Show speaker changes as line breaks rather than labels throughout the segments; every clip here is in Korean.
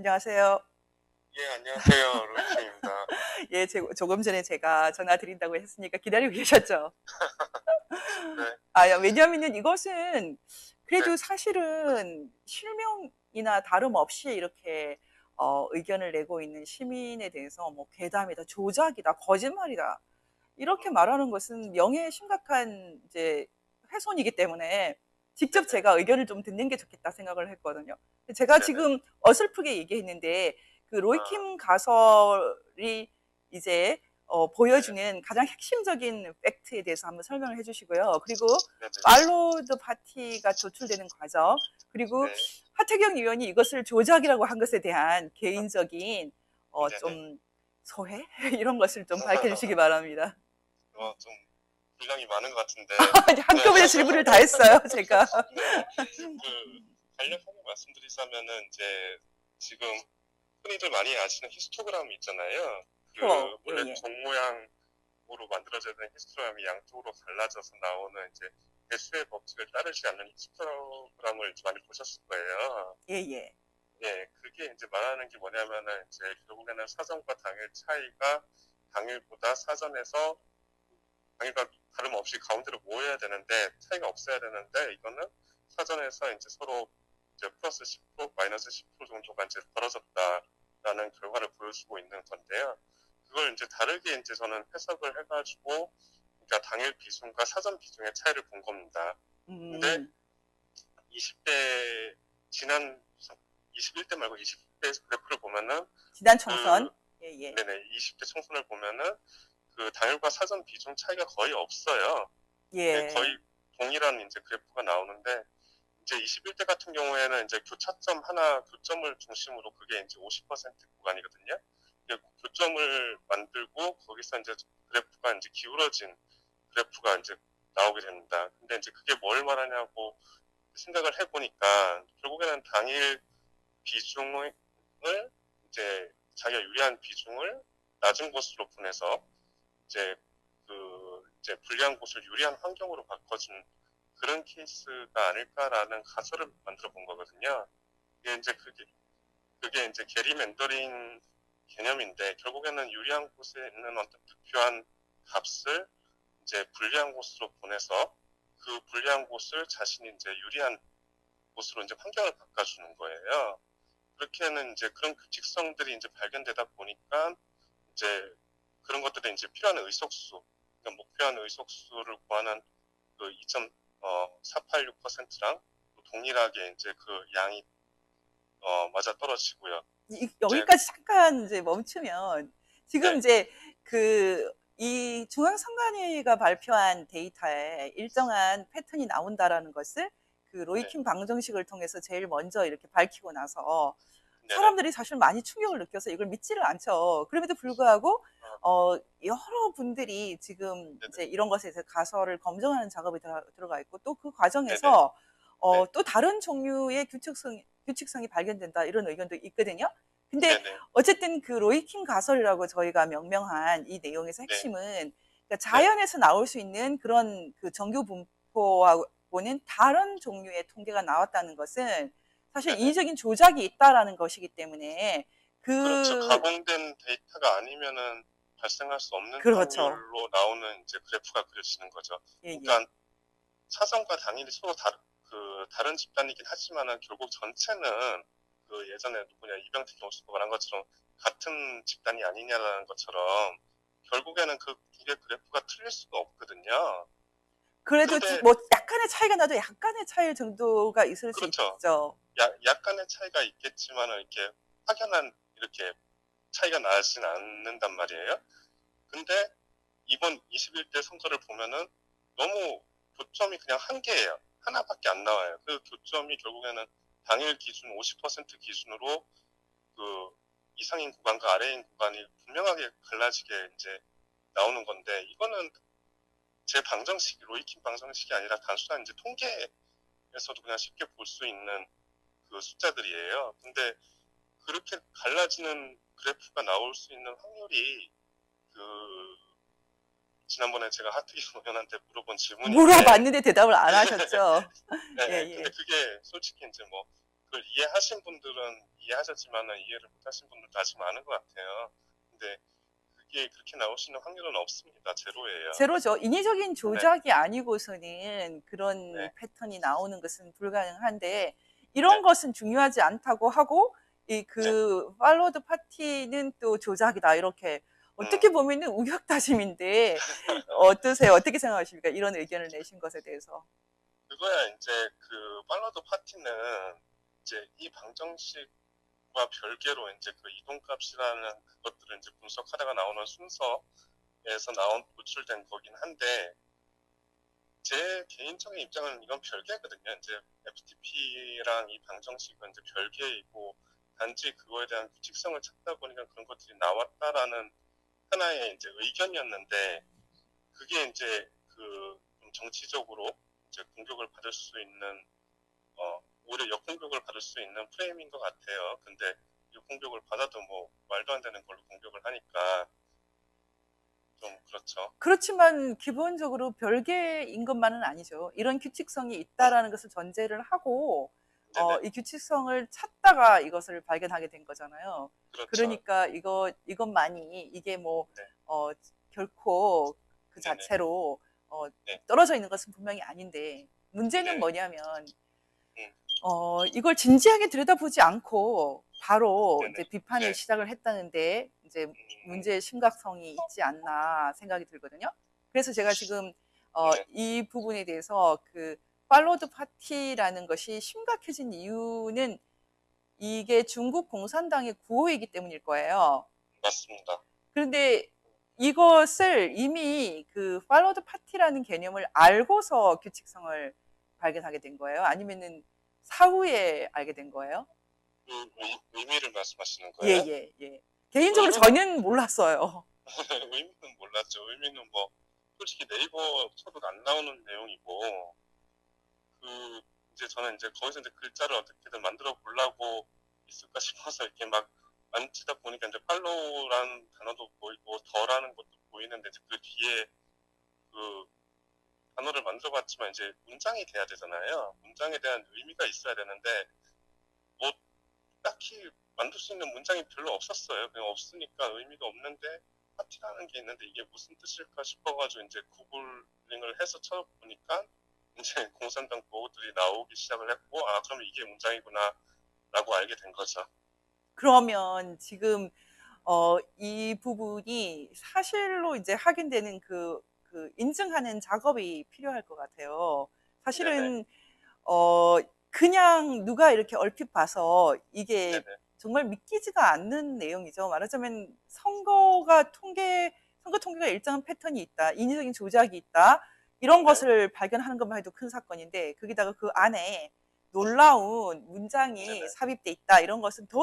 안녕하세요.
예, 안녕하세요. 로이킴입니다.
예, 조금 전에 제가 전화 드린다고 했으니까 기다리고 계셨죠?
네,
왜냐하면은 이것은
네,
그래도 사실은 실명이나 다름없이 이렇게 의견을 내고 있는 시민에 대해서 뭐 괴담이다, 조작이다, 거짓말이다 이렇게 말하는 것은 명예에 심각한 이제 훼손이기 때문에 직접
네네,
제가 의견을 좀 듣는 게 좋겠다 생각을 했거든요. 제가
네네.
지금 어설프게 얘기했는데 그
아,
로이킴 가설이 이제
네,
보여주는 가장 핵심적인 팩트에 대해서 한번 설명을 해주시고요. 그리고
네네,
말로드 파티가 조출되는 과정, 그리고
네,
하태경 의원이 이것을 조작이라고 한 것에 대한 개인적인
네네.
좀 소회 이런 것을 좀 밝혀주시기 바랍니다.
좀 분량이 많은 것 같은데, 네,
한꺼번에 질문을 다 했어요, 제가.
네. 간략하게 말씀드리자면은 이제 지금 흔히들 많이 아시는 히스토그램 있잖아요.
예,
원래
예.
종 모양으로 만들어져야 되는 히스토그램이 양쪽으로 갈라져서 나오는 이제 배수의 법칙을 따르지 않는 히스토그램을 많이 보셨을 거예요.
예, 예.
예, 그게 이제 말하는 게 뭐냐면은 이제 결국에는 사전과 당일 차이가 당일보다 사전에서 당일과 다름없이 가운데로 모여야 되는데 차이가 없어야 되는데 이거는 사전에서 이제 서로 이제 플러스 10% 마이너스 10% 정도가 이제 벌어졌다라는 결과를 보여주고 있는 건데요. 그걸 이제 다르게 이제 저는 해석을 해가지고 그러니까 당일 비중과 사전 비중의 차이를 본 겁니다. 근데
음,
20대 지난 21대 말고 20대 그래프를 보면은
지난 총선.
그
예, 예.
네네 20대 총선을 보면은 그 당일과 사전 비중 차이가 거의 없어요. 네,
예.
거의 동일한 이제 그래프가 나오는데 이제 21대 같은 경우에는 이제 교차점 하나 교점을 중심으로 그게 이제 50% 구간이거든요. 교점을 만들고 거기서 이제 그래프가 이제 기울어진 그래프가 이제 나오게 됩니다. 근데 이제 그게 뭘 말하냐고 생각을 해보니까 결국에는 당일 비중을 이제 자기가 유리한 비중을 낮은 곳으로 보내서 이제 이제 불리한 곳을 유리한 환경으로 바꿔준 그런 케이스가 아닐까라는 가설을 만들어 본 거거든요. 이게 이제 그게 이제 게리 멘더링 개념인데 결국에는 유리한 곳에 있는 어떤 득표한 값을 이제 불리한 곳으로 보내서 그 불리한 곳을 자신이 이제 유리한 곳으로 이제 환경을 바꿔주는 거예요. 그렇게는 이제 그런 규칙성들이 이제 발견되다 보니까 이제 그런 것들이 이제 필요한 의석수, 그러니까 목표한 의석수를 구하는 그 2.486%랑 동일하게 이제 그 양이 맞아 떨어지고요. 이제
여기까지 잠깐 이제 멈추면 지금
네,
이제 이 중앙선관위가 발표한 데이터에 일정한 패턴이 나온다라는 것을 그
네,
로이킴 방정식을 통해서 제일 먼저 이렇게 밝히고 나서
네네,
사람들이 사실 많이 충격을 느껴서 이걸 믿지를 않죠. 그럼에도 불구하고 여러 분들이 지금
네네,
이제 이런 것에 대해서 가설을 검증하는 작업이 들어가 있고 또 그
네네,
과정에서
네,
또 다른 종류의 규칙성이 발견된다 이런 의견도 있거든요. 근데
네네,
어쨌든 그 로이킴 가설이라고 저희가 명명한 이 내용에서
네,
핵심은 그러니까
네,
자연에서 나올 수 있는 그런 그 정규 분포하고는 다른 종류의 통계가 나왔다는 것은 사실
네네.
인위적인 조작이 있다라는 것이기 때문에
그렇죠.
그
가공된 데이터가 아니면은 발생할 수 없는
그렇죠.
확률로 나오는 이제 그래프가 그려지는 거죠.
예, 예.
그러니까 사전과 당일이 서로 다른 집단이긴 하지만은 결국 전체는 그 예전에 누구냐 이병택 교수가 말한 것처럼 같은 집단이 아니냐라는 것처럼 결국에는 그 두 개 그래프가 틀릴 수가 없거든요.
그래도
근데
뭐 약간의 차이가 나도 약간의 차이 정도가 있을 수
그렇죠.
있죠.
약간의 차이가 있겠지만은 이렇게 확연한 이렇게 차이가 나진 않는단 말이에요. 근데 이번 21대 선거를 보면은 너무 교점이 그냥 한 개예요. 하나밖에 안 나와요. 그 교점이 결국에는 당일 기준 50% 기준으로 그 이상인 구간과 아래인 구간이 분명하게 갈라지게 이제 나오는 건데 이거는 제 방정식이 로이킴 방정식이 아니라 단순한 이제 통계에서도 그냥 쉽게 볼 수 있는 그 숫자들이에요. 근데 그렇게 갈라지는 그래프가 나올 수 있는 확률이 그 지난번에 제가 하트기 의원한테 물어본 질문인데
물어봤는데 대답을 안 하셨죠. 예,
네, 근데
예.
그게 솔직히 이제 뭐 그걸 이해하신 분들은 이해하셨지만은 이해를 못하신 분들도 아직 많은 것 같아요. 근데 그게 그렇게 나오시는 확률은 없습니다. 제로예요.
제로죠. 인위적인
네,
조작이 아니고서는 그런
네,
패턴이 나오는 것은 불가능한데
네,
이런 것은 중요하지 않다고 하고 이
네.
그 팔로워드 파티는 또 조작이다 이렇게 어떻게
음,
보면은 우격다짐인데 어떠세요? 어떻게 생각하십니까? 이런 의견을 내신 것에 대해서.
그거야 이제 그 팔로드 파티는 이제 이 방정식과 별개로 이제 그 이동값이라는 그것들을 이제 분석하다가 나오는 순서에서 도출된 거긴 한데 제 개인적인 입장은 이건 별개거든요. 이제 FTP랑 이 방정식은 이제 별개이고 단지 그거에 대한 규칙성을 찾다 보니까 그런 것들이 나왔다라는 하나의 이제 의견이었는데 그게 이제 그좀 정치적으로 이제 공격을 받을 수 있는 오히려 역공격을 받을 수 있는 프레임인 것 같아요. 근데 역공격을 받아도 뭐 말도 안 되는 걸로 공격을 하니까 좀 그렇죠.
그렇지만 기본적으로 별개인 것만은 아니죠. 이런 규칙성이 있다라는 것을 전제를 하고
네네.
이 규칙성을 찾다가 이것을 발견하게 된 거잖아요.
그렇죠.
그러니까 이것만이 이게 뭐
네.
어, 결코 그
네네.
자체로
네.
떨어져 있는 것은 분명히 아닌데 문제는
네.
뭐냐면
음.
이걸 진지하게 들여다보지 않고 바로
네네.
이제 비판을
네.
시작을 했다는데 이제 문제의 심각성이 있지 않나 생각이 들거든요. 그래서 제가 지금
네.
이 부분에 대해서 그 팔로드 파티라는 것이 심각해진 이유는 이게 중국 공산당의 구호이기 때문일 거예요.
맞습니다.
그런데 이것을 이미 그 팔로드 파티라는 개념을 알고서 규칙성을 발견하게 된 거예요? 아니면은 사후에 알게 된 거예요?
그 의미를 말씀하시는
예,
거예요?
예, 예. 개인적으로
의미는
저는 몰랐어요.
의미는 몰랐죠. 의미는 뭐 솔직히 네이버 쳐도 안 나오는 내용이고 그 이제 저는 이제 거기서 이제 글자를 어떻게든 만들어 보려고 있을까 싶어서 이렇게 막 만지다 보니까 이제 팔로우라는 단어도 보이고 더라는 것도 보이는데 이제 그 뒤에 그 단어를 만들어 봤지만 이제 문장이 돼야 되잖아요. 문장에 대한 의미가 있어야 되는데 뭐 딱히 만들 수 있는 문장이 별로 없었어요. 그냥 없으니까 의미가 없는데 파티라는 게 있는데 이게 무슨 뜻일까 싶어가지고 이제 구글링을 해서 쳐보니까 이제 공산당 보고들이 나오기 시작을 했고 아 그럼 이게 문장이구나 라고 알게 된 거죠.
그러면 지금 이 부분이 사실로 이제 확인되는 그 인증하는 작업이 필요할 것 같아요.
네네.
사실은 어, 그냥 누가 이렇게 얼핏 봐서 이게
네네.
정말 믿기지가 않는 내용이죠. 말하자면 선거 통계가 일정한 패턴이 있다. 인위적인 조작이 있다. 이런
네.
것을 발견하는 것만 해도 큰 사건인데, 거기다가 그 안에 놀라운 문장이
네네.
삽입돼 있다. 이런 것은 더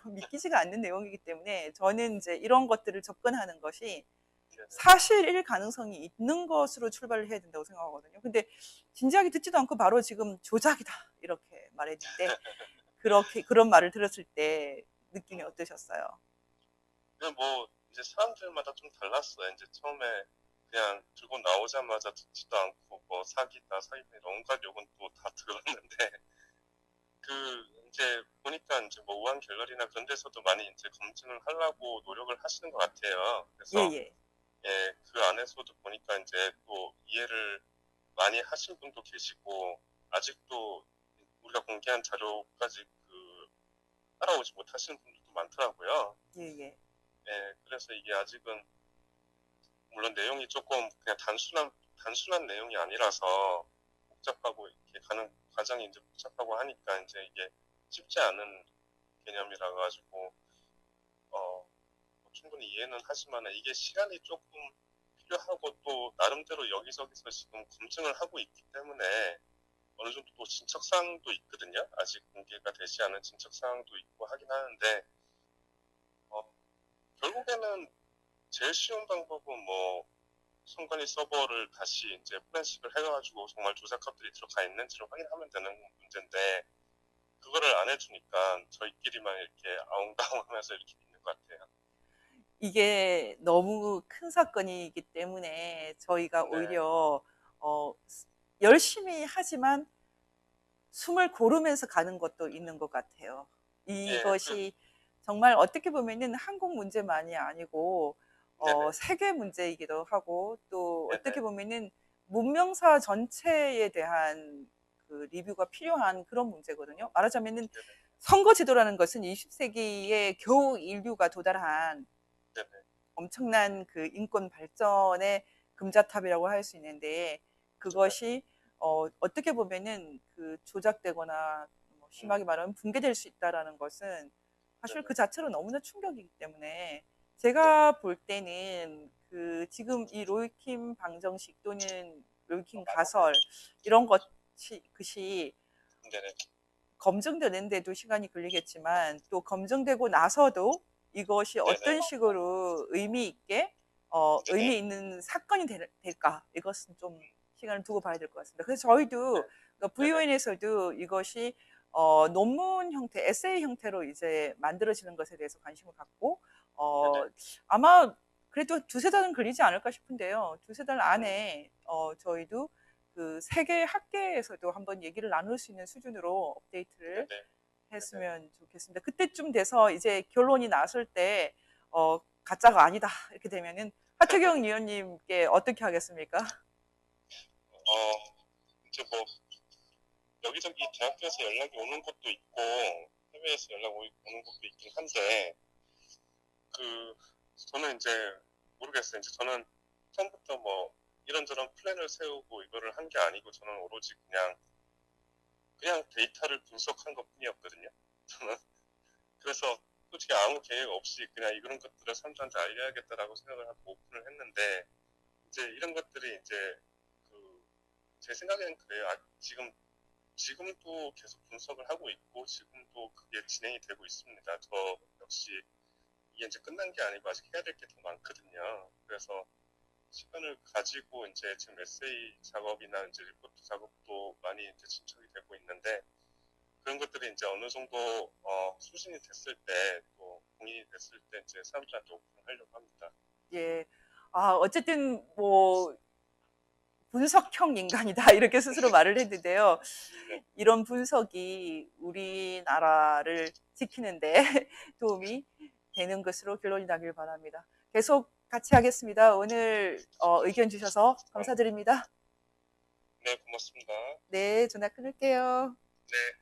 믿기지가 않는 내용이기 때문에 저는 이제 이런 것들을 접근하는 것이
네네.
사실일 가능성이 있는 것으로 출발을 해야 된다고 생각하거든요. 근데 진지하게 듣지도 않고 바로 지금 조작이다 이렇게 말했는데 그렇게 그런 말을 들었을 때 느낌이
음.
어떠셨어요?
근데 뭐 이제 사람들마다 좀 달랐어요. 이제 처음에 그냥 들고 나오자마자 듣지도 않고 뭐 사기다 사기다 온갖 욕은 또 다 들었는데 그 이제 보니까 이제 뭐 우한 갤러리나 그런 데서도 많이 이제 검증을 하려고 노력을 하시는 것 같아요.
예,
그래서
예.
예, 그 안에서도 보니까 이제 또 이해를 많이 하신 분도 계시고 아직도 우리가 공개한 자료까지 따라오지 못하시는 분들도 많더라고요.
예, 예.
예, 그래서 이게 아직은 물론 내용이 조금 그냥 단순한 내용이 아니라서 복잡하고 이렇게 가는 과정이 이제 복잡하고 하니까 이제 이게 쉽지 않은 개념이라 가지고 충분히 이해는 하지만 이게 시간이 조금 필요하고 또 나름대로 여기저기서 지금 검증을 하고 있기 때문에 어느 정도 또 진척사항도 있거든요. 아직 공개가 되지 않은 진척사항도 있고 하긴 하는데 어, 결국에는 제일 쉬운 방법은 뭐 선관위 서버를 다시 이제 포렌식을 해가지고 정말 조작값들이 들어가 있는지를 확인하면 되는 문제인데 그거를 안 해주니까 저희끼리만 이렇게 아웅다웅하면서 이렇게 있는 것 같아요.
이게 너무 큰 사건이기 때문에 저희가
네,
오히려 열심히 하지만 숨을 고르면서 가는 것도 있는 것 같아요.
예,
이것이 정말 어떻게 보면은 한국 문제만이 아니고
네네,
세계 문제이기도 하고 또 어떻게
네네,
보면은 문명사 전체에 대한 그 리뷰가 필요한 그런 문제거든요. 말하자면은
네네,
선거 제도라는 것은 20세기에 겨우 인류가 도달한
네네,
엄청난 그 인권 발전의 금자탑이라고 할 수 있는데
네네,
그것이 어떻게 보면은 그 조작되거나 뭐 심하게
음,
말하면 붕괴될 수 있다라는 것은 사실
네네,
그 자체로 너무나 충격이기 때문에
네네,
제가 볼 때는 그 지금 이 롤킴 방정식 또는 롤킴 가설 이런 것이
네네,
검증되는데도 시간이 걸리겠지만 또 검증되고 나서도 이것이
네네,
어떤 식으로 의미 있게
네네,
의미 있는 사건이 될까 이것은 좀 시간을 두고 봐야 될 것 같습니다. 그래서 저희도 그러니까
네네,
VON에서도 이것이 논문 형태, 에세이 형태로 이제 만들어지는 것에 대해서 관심을 갖고 어,
네네,
아마 그래도 두세 달은 걸리지 않을까 싶은데요. 두세 달
음,
안에 저희도 그 세계 학계에서도 한번 얘기를 나눌 수 있는 수준으로 업데이트를
네네, 네네.
했으면 좋겠습니다. 그때쯤 돼서 이제 결론이 났을 때 가짜가 아니다 이렇게 되면은 하태경 의원님께 어떻게 하겠습니까?
이제 뭐 여기저기 대학교에서 연락이 오는 것도 있고 해외에서 오는 것도 있긴 한데 그 저는 이제 모르겠어요. 이제 저는 처음부터 뭐 이런저런 플랜을 세우고 이거를 한 게 아니고 저는 오로지 그냥 데이터를 분석한 것뿐이었거든요. 저는 그래서 솔직히 아무 계획 없이 그냥 이런 것들을 사람들한테 알려야겠다라고 생각을 하고 오픈을 했는데 이제 이런 것들이 이제 그 제 생각에는 그래요. 지금도 계속 분석을 하고 있고 지금도 그게 진행이 되고 있습니다. 저 역시 이게 이제 끝난 게 아니고 아직 해야 될 게 더 많거든요. 그래서 시간을 가지고 이제 지금 에세이 작업이나 이제 리포트 작업도 많이 이제 진척이 되고 있는데 그런 것들이 이제 어느 정도 수신이 됐을 때 또 공인이 됐을 때 이제 사람들한테 오픈하려고 합니다.
예. 어쨌든 뭐 분석형 인간이다 이렇게 스스로 말을 했는데요.
네,
이런 분석이 우리나라를 지키는데 도움이 되는 것으로 결론이 나길 바랍니다. 계속 같이 하겠습니다. 오늘 의견 주셔서 감사드립니다.
네, 고맙습니다.
네, 전화 끊을게요.
네.